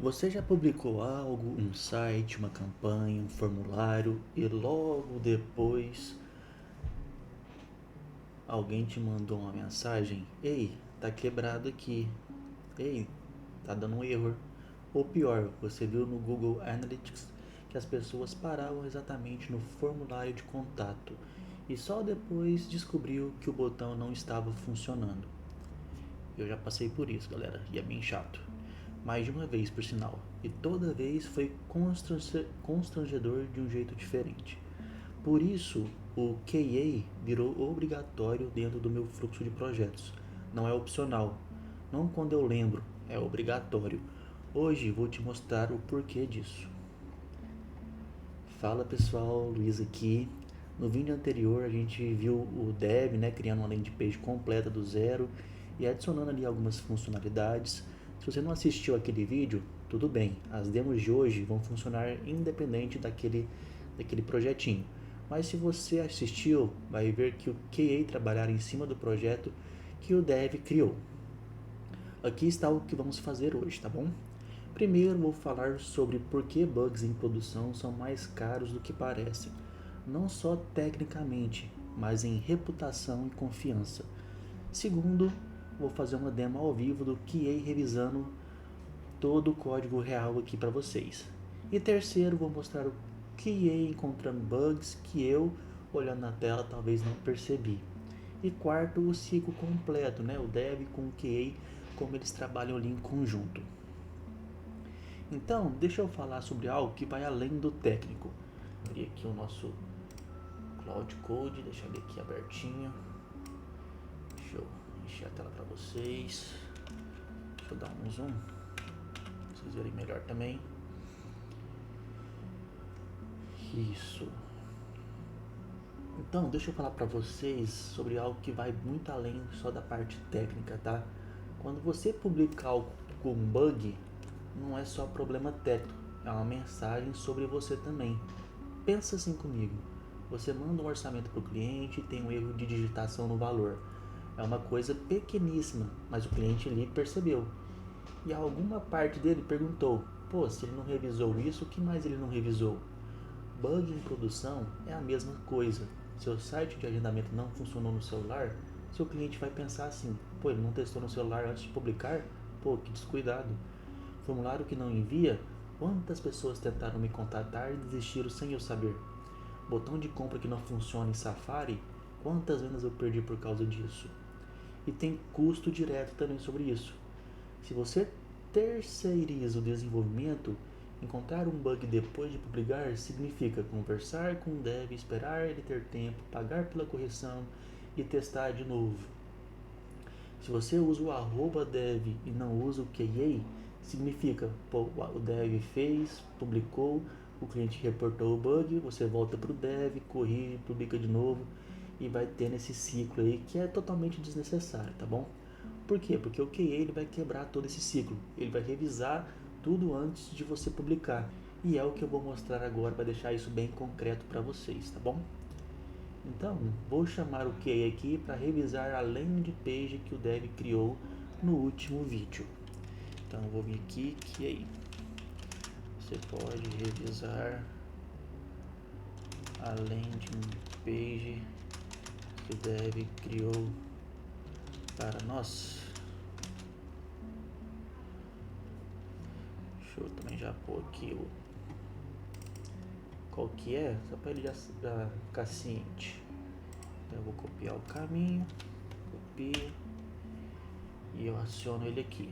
Você já publicou algo, um site, uma campanha, um formulário e logo depois alguém te mandou uma mensagem: Ei, tá quebrado aqui. Ei, tá dando um erro. Ou pior, você viu no Google Analytics que as pessoas paravam exatamente no formulário de contato e só depois descobriu que o botão não estava funcionando. Eu já passei por isso, galera, e é bem chato. Mais de uma vez, por sinal, e toda vez foi constrangedor de um jeito diferente. Por isso, o QA virou obrigatório dentro do meu fluxo de projetos. Não é opcional. Não quando eu lembro, é obrigatório. Hoje vou te mostrar o porquê disso. Fala pessoal, Luiz aqui. No vídeo anterior a gente viu o Dev, né, criando uma landing page completa do zero e adicionando ali algumas funcionalidades. Se você não assistiu aquele vídeo, tudo bem, as demos de hoje vão funcionar independente daquele projetinho. Mas se você assistiu, vai ver que o QA trabalhar em cima do projeto que o Dev criou. Aqui está o que vamos fazer hoje, tá bom? Primeiro vou falar sobre por que bugs em produção são mais caros do que parecem, não só tecnicamente, mas em reputação e confiança. Segundo, vou fazer uma demo ao vivo do QA revisando todo o código real aqui para vocês. E terceiro, vou mostrar o QA encontrando bugs que eu, olhando na tela, talvez não percebi. E quarto, o ciclo completo, né? O Dev com o QA, como eles trabalham ali em conjunto. Então, deixa eu falar sobre algo que vai além do técnico. Vou abrir aqui o nosso Cloud Code, deixar ele aqui abertinho. Deixa eu encher a tela para vocês. Deixa eu dar um zoom, pra vocês verem melhor também. Isso. Então, deixa eu falar para vocês sobre algo que vai muito além só da parte técnica, tá? Quando você publica algo com bug, não é só problema técnico, é uma mensagem sobre você também. Pensa assim comigo, você manda um orçamento para o cliente e tem um erro de digitação no valor. É uma coisa pequeníssima, mas o cliente ali percebeu. E alguma parte dele perguntou, pô, se ele não revisou isso, o que mais ele não revisou? Bug em produção é a mesma coisa. Seu site de agendamento não funcionou no celular, seu cliente vai pensar assim, pô, ele não testou no celular antes de publicar? Pô, que descuidado. Formulário que não envia? Quantas pessoas tentaram me contatar e desistiram sem eu saber? Botão de compra que não funciona em Safari? Quantas vendas eu perdi por causa disso? E tem custo direto também sobre isso. Se você terceiriza o desenvolvimento, encontrar um bug depois de publicar significa conversar com o dev, esperar ele ter tempo, pagar pela correção e testar de novo. Se você usa o @dev e não usa o QA, significa pô, o dev fez, publicou, o cliente reportou o bug, você volta para o dev, corrige, publica de novo e vai tendo esse ciclo aí que é totalmente desnecessário, tá bom? Por quê? Porque o QA ele vai quebrar todo esse ciclo, ele vai revisar tudo antes de você publicar. E é o que eu vou mostrar agora para deixar isso bem concreto para vocês, tá bom? Então, vou chamar o QA aqui para revisar a landing page que o dev criou no último vídeo. Então, eu vou vir aqui, QA. Você pode revisar a landing page que o dev criou para nós. Deixa eu também já pôr aqui qual que é, só para ele já ficar ciente. Então eu vou copiar o caminho, copio e eu aciono ele aqui.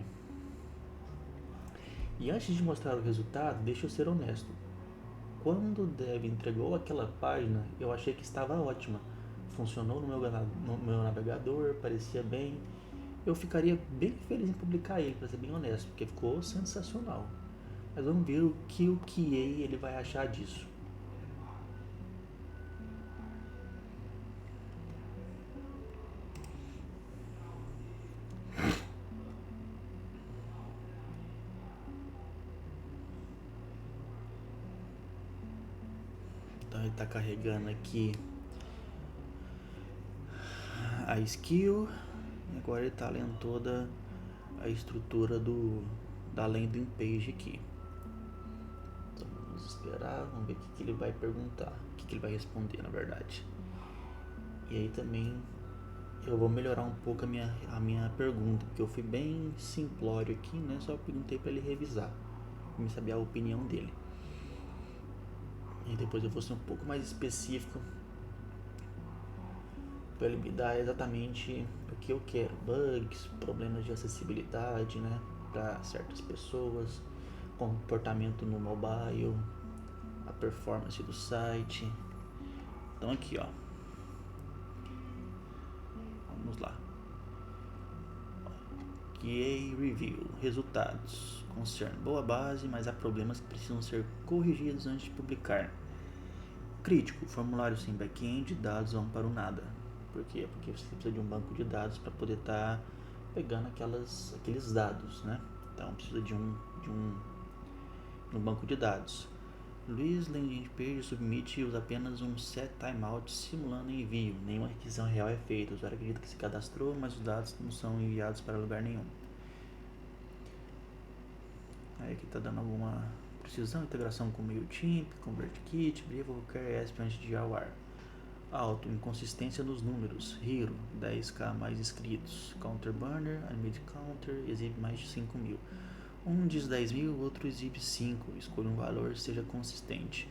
E antes de mostrar o resultado, deixa eu ser honesto. Quando o dev entregou aquela página, eu achei que estava ótima. Funcionou no meu navegador, parecia bem. Eu ficaria bem feliz em publicar ele, para ser bem honesto, porque ficou sensacional. Mas vamos ver o que o QA ele vai achar disso. Então ele está carregando aqui a skill. Agora ele está lendo toda a estrutura do da landing page aqui. Então vamos esperar, vamos ver o que ele vai perguntar, o que ele vai responder na verdade. E aí também eu vou melhorar um pouco a minha pergunta, porque eu fui bem simplório aqui, né? Só perguntei para ele revisar, para me saber a opinião dele. E depois eu vou ser um pouco mais específico para ele me dar exatamente o que eu quero: bugs, problemas de acessibilidade, né, para certas pessoas, comportamento no mobile, a performance do site. Então aqui, ó, vamos lá. QA Review, resultados. Concern boa base, mas há problemas que precisam ser corrigidos antes de publicar. Crítico, formulário sem back-end, dados vão para o nada. Por quê? Porque você precisa de um banco de dados para poder estar pegando aqueles dados, né? Então precisa de um banco de dados. Luiz, landing page submit usa apenas um set timeout simulando envio. Nenhuma requisição real é feita. O usuário acredita que se cadastrou, mas os dados não são enviados para lugar nenhum. Aí aqui está dando alguma precisão, integração com MailChimp, ConvertKit, Briefly, QRS antes de ir ao ar. Alto, inconsistência nos números. Hero, 10k mais inscritos. Counterburner, Animate Counter, exibe mais de 5.000. Um diz 10.000, outro exibe 5. Escolha um valor, seja consistente.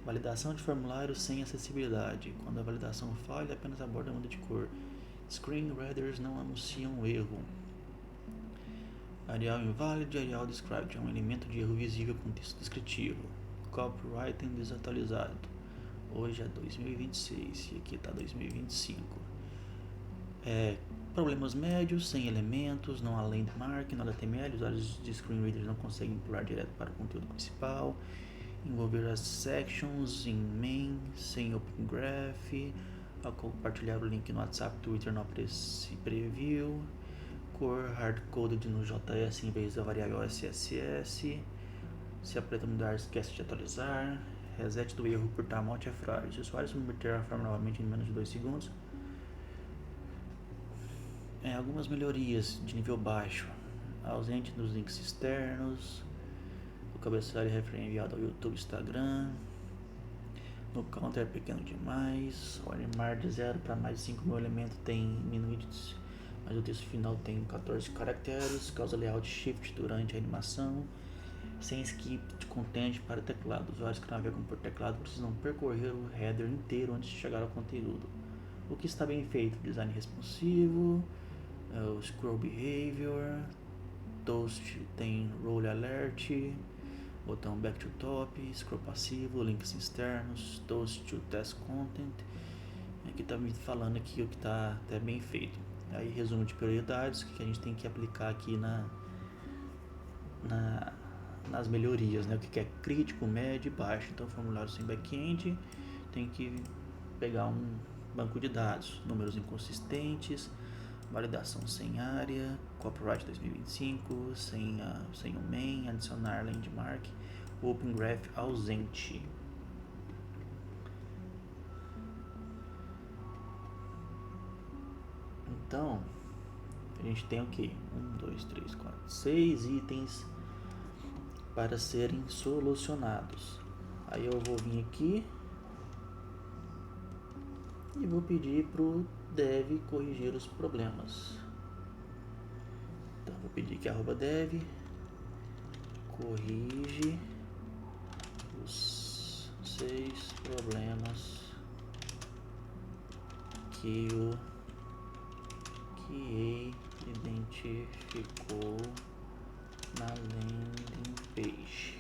Validação de formulário sem acessibilidade. Quando a validação falha, apenas aborda a muda de cor. Screen readers não anunciam erro. Arial invalid, Arial described. É um elemento de erro visível com texto descritivo. Copywriting desatualizado. Hoje é 2026 e aqui está 2025. Problemas médios, sem elementos, não há landmark, não há HTML, usuários de screen readers não conseguem pular direto para o conteúdo principal. Envolver as sections em main, sem open graph. Ao compartilhar o link no WhatsApp, Twitter não aparece preview. Cor hard-coded no JS em vez da variável SSS. Se a preta mudar, esquece de atualizar. Reset do erro por timeout é frágil. Se o usuário submeter a forma novamente em menos de 2 segundos. Algumas melhorias de nível baixo. Ausente dos links externos. O cabeçalho e reframe enviado ao YouTube e Instagram. No counter é pequeno demais. O animar de 0 para mais de 5.000 elementos tem minutos, mas o texto final tem 14 caracteres. Causa layout shift durante a animação. Sem skip de content para teclado. Usuários que navegam por teclado precisam percorrer o header inteiro antes de chegar ao conteúdo. O que está bem feito: design responsivo, o scroll behavior, toast tem role alert, botão back to top, scroll passivo, links externos, toast to test content. Aqui está me falando aqui o que está até bem feito. Aí resumo de prioridades que a gente tem que aplicar aqui nas melhorias, né? O que é crítico, médio e baixo. Então, formulário sem back-end, tem que pegar um banco de dados, números inconsistentes, validação sem área, copyright 2025, sem o main, adicionar landmark, open graph ausente. Então, a gente tem o que? 1, 2, 3, 4, 6 itens para serem solucionados. Aí eu vou vir aqui e vou pedir para o dev corrigir os problemas. Então vou pedir que @dev corrige os 6 problemas que o QA identificou na landing page.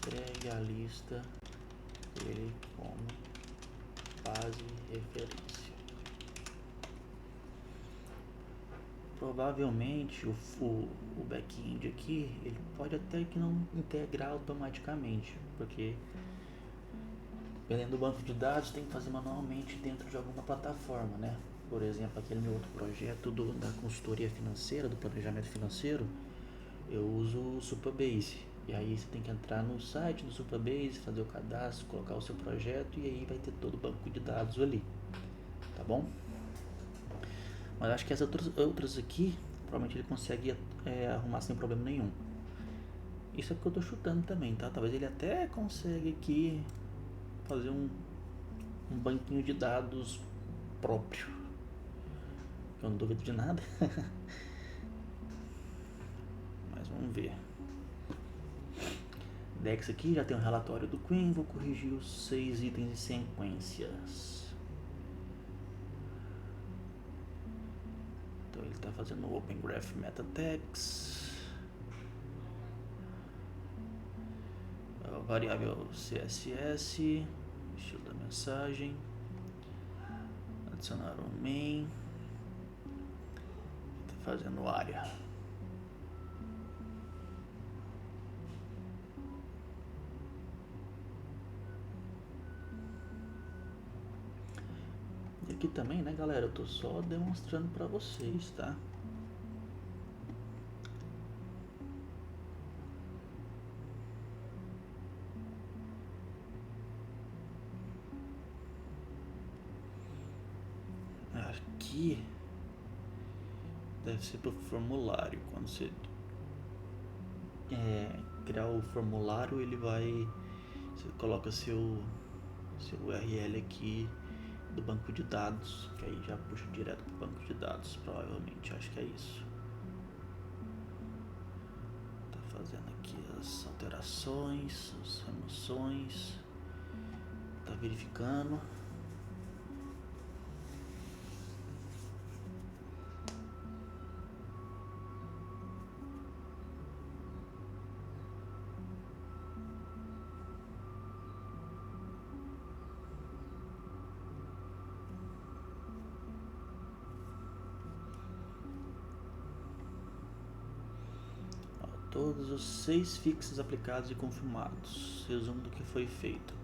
Pegue a lista dele como base referência. Provavelmente o back-end aqui ele pode até que não integrar automaticamente, porque dependendo do banco de dados tem que fazer manualmente dentro de alguma plataforma, né? Por exemplo, aquele meu outro projeto da consultoria financeira, do planejamento financeiro, eu uso o Supabase. E aí você tem que entrar no site do Supabase, fazer o cadastro, colocar o seu projeto e aí vai ter todo o banco de dados ali, tá bom? Mas acho que as outras aqui, provavelmente ele consegue arrumar sem problema nenhum. Isso é porque eu tô chutando também, tá? Talvez ele até consiga aqui fazer um banquinho de dados próprio. Eu não duvido de nada. Mas vamos ver. Dex aqui já tem um relatório do Queen. Vou corrigir os 6 itens e sequências. Então ele está fazendo o Open Graph Meta Tags. Variável CSS. Estilo da mensagem. Adicionar o main. Está fazendo área. E aqui também, né, galera, eu tô só demonstrando para vocês, tá? Aqui deve ser pro formulário. Quando você criar o formulário, ele vai, você coloca seu URL aqui do banco de dados, que aí já puxa direto pro banco de dados, provavelmente, acho que é isso. Tá fazendo aqui as alterações, as remoções, tá verificando. Todos os 6 fixes aplicados e confirmados. Resumo do que foi feito.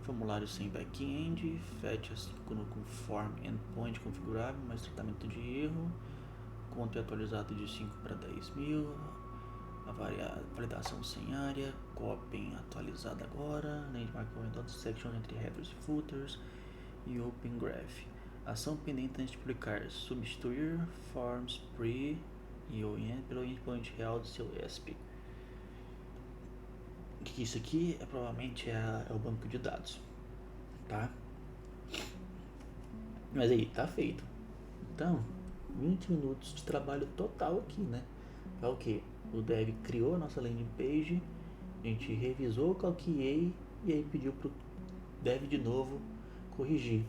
Formulário sem back-end, fetch assíncrono com form endpoint configurável, mais tratamento de erro, conta atualizado de 5 para 10 mil, a validação sem área, copy atualizada agora, landmark orientado section entre headers e footers e open graph. Ação pendente antes de publicar, substituir forms pre e orient pelo endpoint real do seu ESP. Que isso aqui provavelmente é o banco de dados, tá? Mas aí, tá feito. Então, 20 minutos de trabalho total aqui, né? É o que? O dev criou a nossa landing page, a gente revisou o QA e aí pediu pro dev de novo corrigir.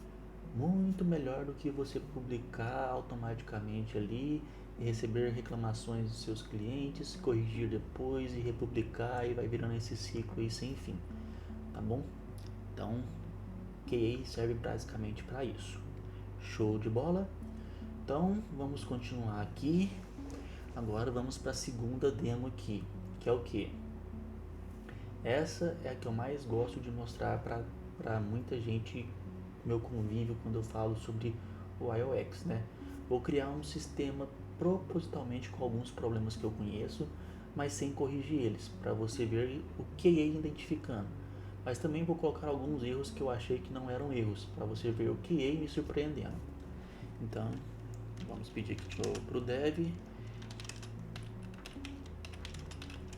Muito melhor do que você publicar automaticamente ali e receber reclamações dos seus clientes, corrigir depois e republicar, e vai virando esse ciclo aí sem fim, tá bom? Então, QA serve basicamente para isso. Show de bola? Então, vamos continuar aqui. Agora vamos para a segunda demo aqui, que é o que? Essa é a que eu mais gosto de mostrar para muita gente, meu convívio, quando eu falo sobre o iOS, né? Vou criar um sistema propositalmente com alguns problemas que eu conheço, mas sem corrigir eles, para você ver o QA identificando. Mas também vou colocar alguns erros que eu achei que não eram erros, para você ver o QA me surpreendendo. Então, vamos pedir aqui pro dev,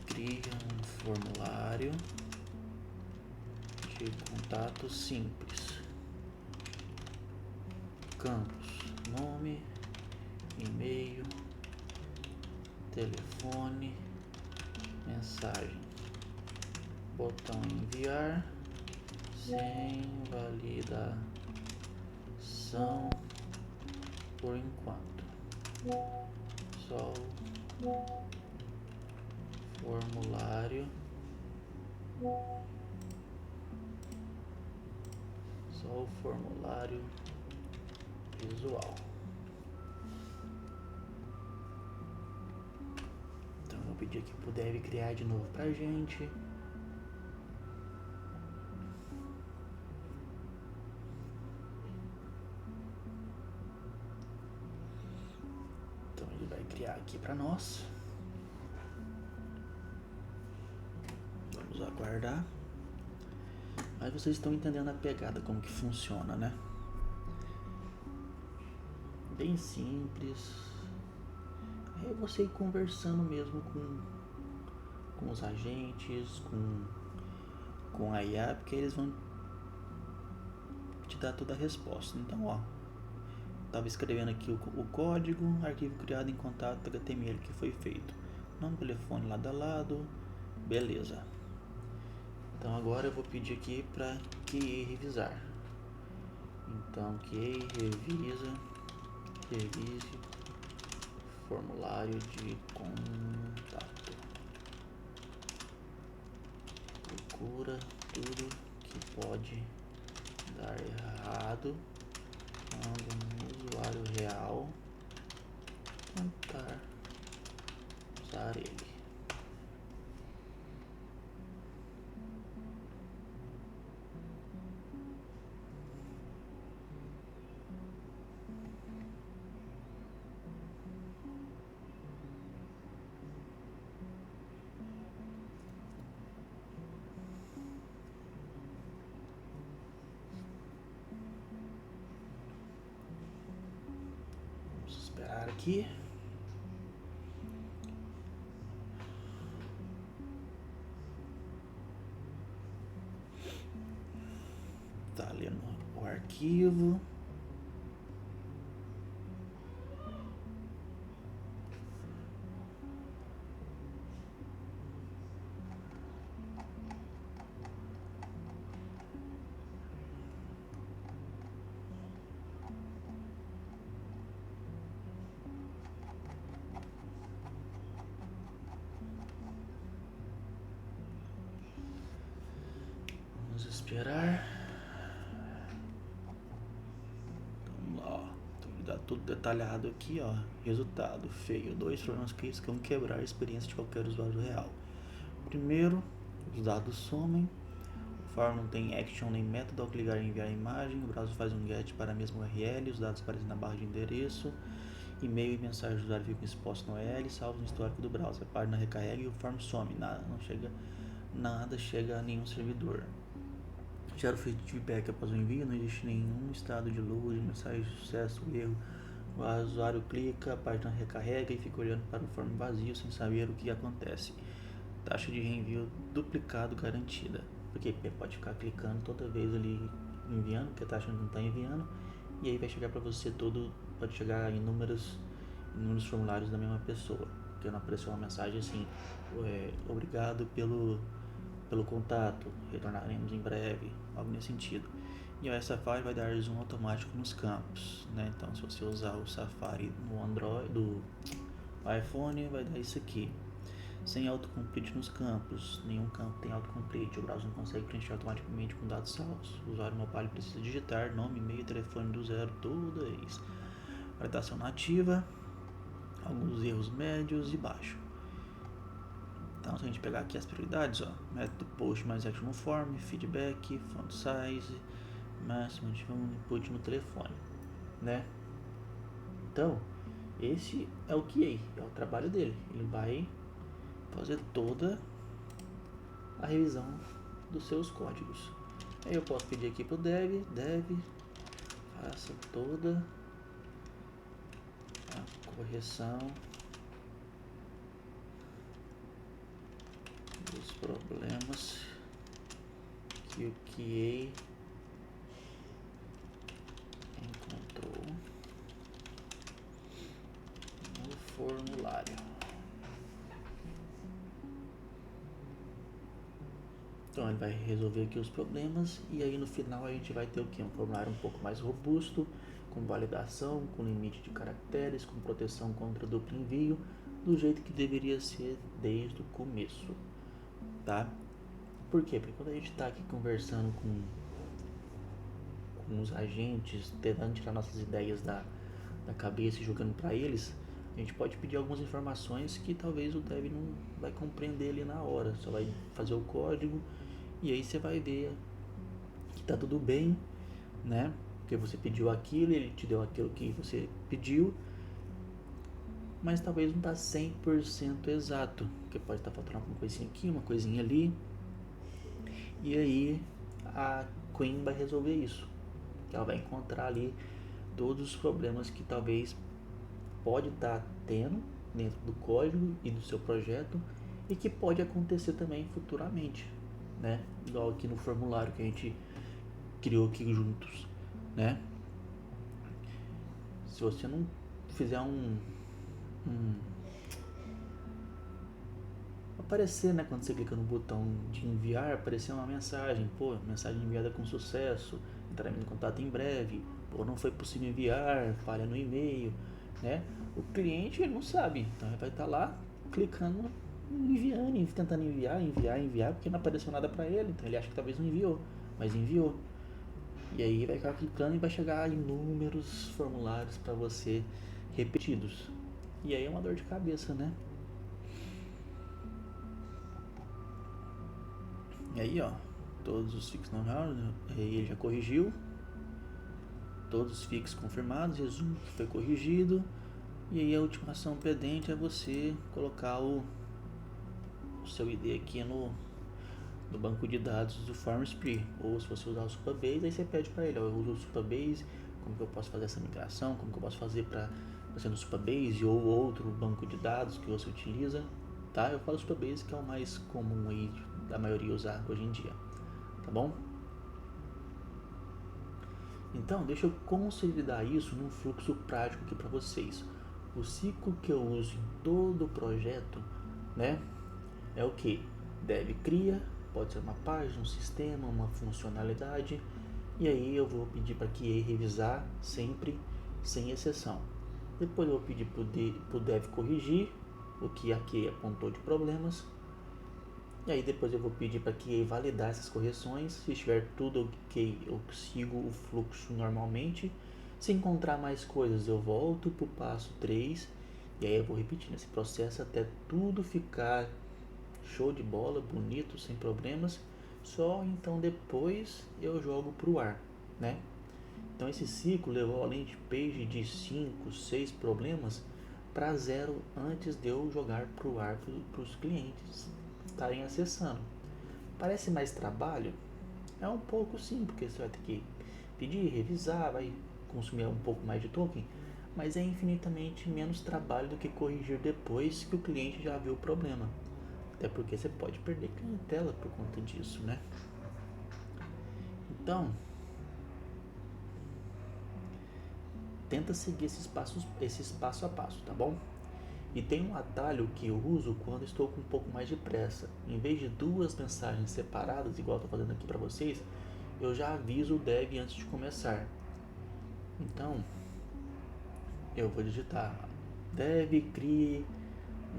cria um formulário de contato simples. Campos, nome, e-mail, telefone, mensagem, botão enviar, sem validação por enquanto, só o formulário, visual. Então eu vou pedir aqui pro dev criar de novo pra gente. Então ele vai criar aqui pra nós. Vamos aguardar. Mas vocês estão entendendo a pegada, como que funciona, né? bem simples. É você ir conversando mesmo com os agentes, com a IA, porque eles vão te dar toda a resposta. Então, ó, estava escrevendo aqui o código, arquivo criado em contato HTML que foi feito. Nome, telefone lado a lado, beleza. Então agora eu vou pedir aqui para QA revisar. Então QA revise formulário de contato. Procura tudo que pode dar errado quando um usuário real tentar usar ele. Vamos esperar aqui. Tá lendo o arquivo. Vamos esperar. Vamos lá, ó. Dá tudo detalhado aqui, ó. Resultado feio. 2 problemas críticos que vão quebrar a experiência de qualquer usuário real. Primeiro, os dados somem. O form não tem action nem método ao clicar em enviar a imagem. O browser faz um get para a mesma URL. Os dados aparecem na barra de endereço. E-mail e mensagem do usuário ficam expostos no OL, salvos no histórico do browser. A página recarrega e o form some. Nada chega a nenhum servidor. Gera o feedback após o envio, não existe nenhum estado de load, mensagem de sucesso, erro. O usuário clica, a página recarrega e fica olhando para o form vazio sem saber o que acontece. Taxa de reenvio duplicado garantida. Porque pode ficar clicando toda vez ali enviando, porque a taxa não está enviando. E aí vai chegar para você pode chegar em inúmeros formulários da mesma pessoa. Porque não apareceu uma mensagem assim, obrigado pelo contato, retornaremos em breve, algo nesse sentido. E o Safari vai dar zoom automático nos campos, né? Então, se você usar o Safari no Android, do iPhone, vai dar isso aqui. Sem autocomplete nos campos, nenhum campo tem autocomplete, o browser não consegue preencher automaticamente com dados salvos. O usuário mobile precisa digitar nome, e-mail, telefone do zero toda vez. Validação nativa, alguns erros médios e baixo. Então, se a gente pegar aqui as prioridades, ó, método post mais action no form, feedback, font size, máximo de input no telefone, né? Então, esse é o QA, é o trabalho dele. Ele vai fazer toda a revisão dos seus códigos. Aí eu posso pedir aqui pro dev, faça toda a correção dos problemas que o QA encontrou no formulário. Então ele vai resolver aqui os problemas e aí no final a gente vai ter o que? Um formulário um pouco mais robusto, com validação, com limite de caracteres, com proteção contra duplo envio, do jeito que deveria ser desde o começo, tá? Por quê? Porque quando a gente está aqui conversando com os agentes, tentando tirar nossas ideias da cabeça e jogando para eles, a gente pode pedir algumas informações que talvez o dev não vai compreender ali na hora, só vai fazer o código e aí você vai ver que tá tudo bem, né? Porque você pediu aquilo, ele te deu aquilo que você pediu, mas talvez não tá 100% exato, porque pode estar faltando alguma coisinha aqui, uma coisinha ali, e aí a Queen vai resolver isso. Ela vai encontrar ali todos os problemas que talvez pode estar tendo dentro do código e do seu projeto e que pode acontecer também futuramente, né? Igual aqui no formulário que a gente criou aqui juntos, né? Se você não fizer aparecer, né, quando você clica no botão de enviar, aparecer uma mensagem, pô, mensagem enviada com sucesso, entraremos em contato em breve, pô, não foi possível enviar, falha no e-mail, né? O cliente ele não sabe, então ele vai estar lá clicando, enviando, tentando enviar, porque não apareceu nada para ele, então ele acha que talvez não enviou, mas enviou. E aí vai ficar clicando e vai chegar inúmeros formulários para você repetidos. E aí é uma dor de cabeça, né? E aí, ó, todos os fixos não ele já corrigiu, todos os fixos confirmados, resumo que foi corrigido. E aí a última ação pendente é você colocar o seu ID aqui no banco de dados do FormSpree. Ou se você usar o Supabase, aí você pede para ele, ó, eu uso o Supabase, como que eu posso fazer essa migração, como que eu posso fazer para você no Supabase ou outro banco de dados que você utiliza, tá? Eu falo Supabase que é o mais comum aí da maioria usar hoje em dia, tá bom? Então, deixa eu consolidar isso num fluxo prático aqui para vocês. O ciclo que eu uso em todo o projeto, né, é o que? Dev cria, pode ser uma página, um sistema, uma funcionalidade, e aí eu vou pedir para QA revisar sempre, sem exceção. Depois eu vou pedir para o dev corrigir o que a QA apontou de problemas. E aí depois eu vou pedir para que validar essas correções. Se estiver tudo ok, eu sigo o fluxo normalmente. Se encontrar mais coisas, eu volto para o passo 3. E aí eu vou repetindo esse processo até tudo ficar show de bola, bonito, sem problemas. Só então depois eu jogo para o ar, né? Então esse ciclo levou a landing page de 5, 6 problemas para zero antes de eu jogar para o ar para os clientes estarem acessando. Parece mais trabalho? É um pouco sim, porque você vai ter que pedir, revisar, vai consumir um pouco mais de token, mas é infinitamente menos trabalho do que corrigir depois que o cliente já viu o problema. Até porque você pode perder clientela por conta disso, né? Então, tenta seguir esses passo a passo, tá bom? E tem um atalho que eu uso quando estou com um pouco mais de pressa. Em vez de duas mensagens separadas, igual eu estou fazendo aqui para vocês, eu já aviso o dev antes de começar. Então, eu vou digitar dev crie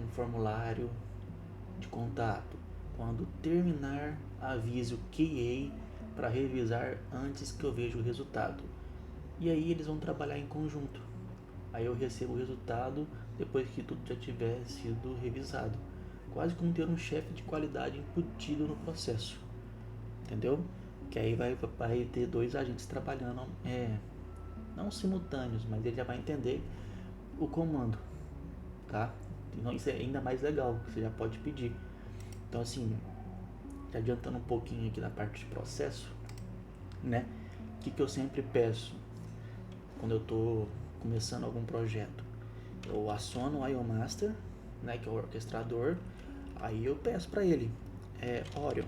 um formulário de contato. Quando terminar, avise o QA para revisar antes que eu veja o resultado. E aí eles vão trabalhar em conjunto. Aí eu recebo o resultado depois que tudo já tiver sido revisado. Quase como ter um chefe de qualidade embutido no processo. Entendeu? Que aí vai ter dois agentes trabalhando, não simultâneos, mas ele já vai entender o comando, tá? Então isso é ainda mais legal, que você já pode pedir. Então assim, já adiantando um pouquinho aqui na parte de processo, né? O que eu sempre peço quando eu estou começando algum projeto? Eu aciono o IO Master, né, que é o orquestrador. Aí eu peço para ele, Orion,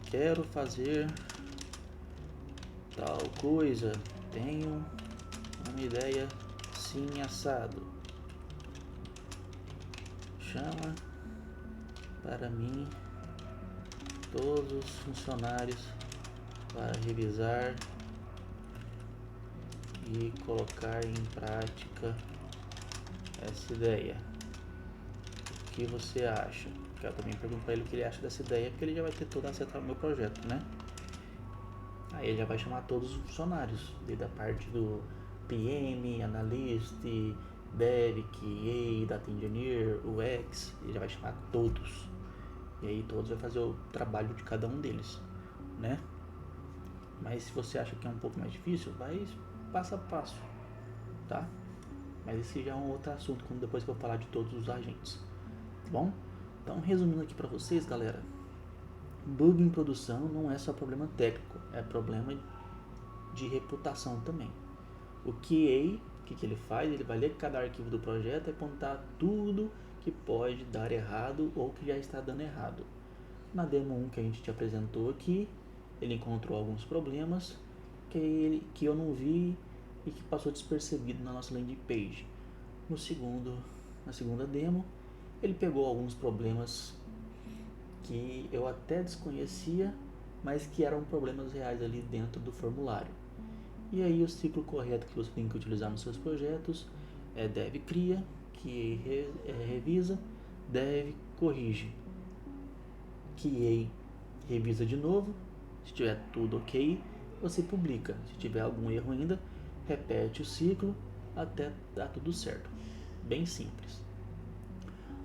quero fazer tal coisa, tenho uma ideia sim assado, chama para mim todos os funcionários para revisar e colocar em prática essa ideia. O que você acha? Eu também pergunto para ele o que ele acha dessa ideia, porque ele já vai ter todo acesso ao meu projeto, né? Aí ele já vai chamar todos os funcionários, desde a parte do PM, Analyst, Dev, QA, Data Engineer, UX, ele já vai chamar todos. E aí todos vai fazer o trabalho de cada um deles, né? Mas se você acha que é um pouco mais difícil, vai passo a passo, tá? Mas esse já é um outro assunto, depois que eu falar de todos os agentes, tá bom? Então, resumindo aqui para vocês, galera, bug em produção não é só problema técnico, é problema de reputação também. O QA, o que ele faz? Ele vai ler cada arquivo do projeto e apontar tudo que pode dar errado ou que já está dando errado. Na demo 1 que a gente te apresentou aqui, ele encontrou alguns problemas que eu não vi e que passou despercebido na nossa landing page. Na segunda demo, ele pegou alguns problemas que eu até desconhecia, mas que eram problemas reais ali dentro do formulário. E aí o ciclo correto que você tem que utilizar nos seus projetos é dev cria, que revisa, dev corrige, QA revisa de novo, se tiver tudo ok, você publica. Se tiver algum erro ainda, repete o ciclo até dar tudo certo. Bem simples.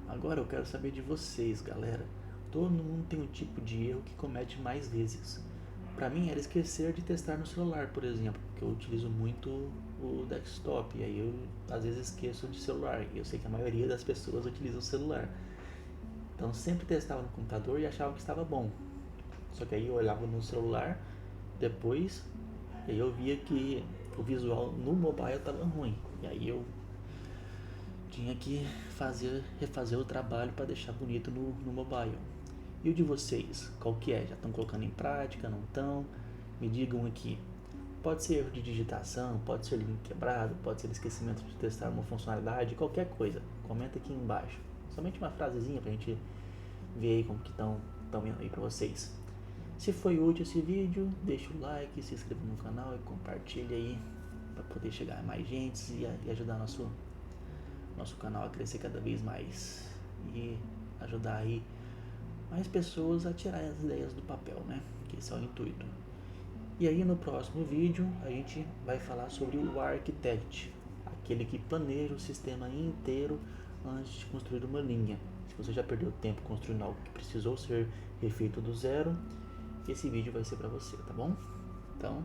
Agora eu quero saber de vocês, galera. Todo mundo tem um tipo de erro que comete mais vezes. Para mim era esquecer de testar no celular, por exemplo, porque eu utilizo muito o desktop, e aí eu às vezes esqueço de celular, e eu sei que a maioria das pessoas utiliza o celular. Então sempre testava no computador e achava que estava bom. Só que aí eu olhava no celular depois, e aí eu via que o visual no mobile estava ruim. E aí eu tinha que refazer o trabalho para deixar bonito no mobile. E o de vocês, qual que é? Já estão colocando em prática, não estão? Me digam aqui. Pode ser erro de digitação, pode ser link quebrado, pode ser esquecimento de testar uma funcionalidade, qualquer coisa. Comenta aqui embaixo. Somente uma frasezinha pra gente ver aí como que estão indo aí pra vocês. Se foi útil esse vídeo, deixa o like, se inscreva no canal e compartilha aí para poder chegar a mais gente e ajudar nosso canal a crescer cada vez mais e ajudar aí mais pessoas a tirar as ideias do papel, né? Que esse é o intuito. E aí no próximo vídeo a gente vai falar sobre o architect, aquele que planeja o sistema inteiro antes de construir uma linha. Se você já perdeu tempo construindo algo que precisou ser refeito do zero, esse vídeo vai ser para você, tá bom? Então,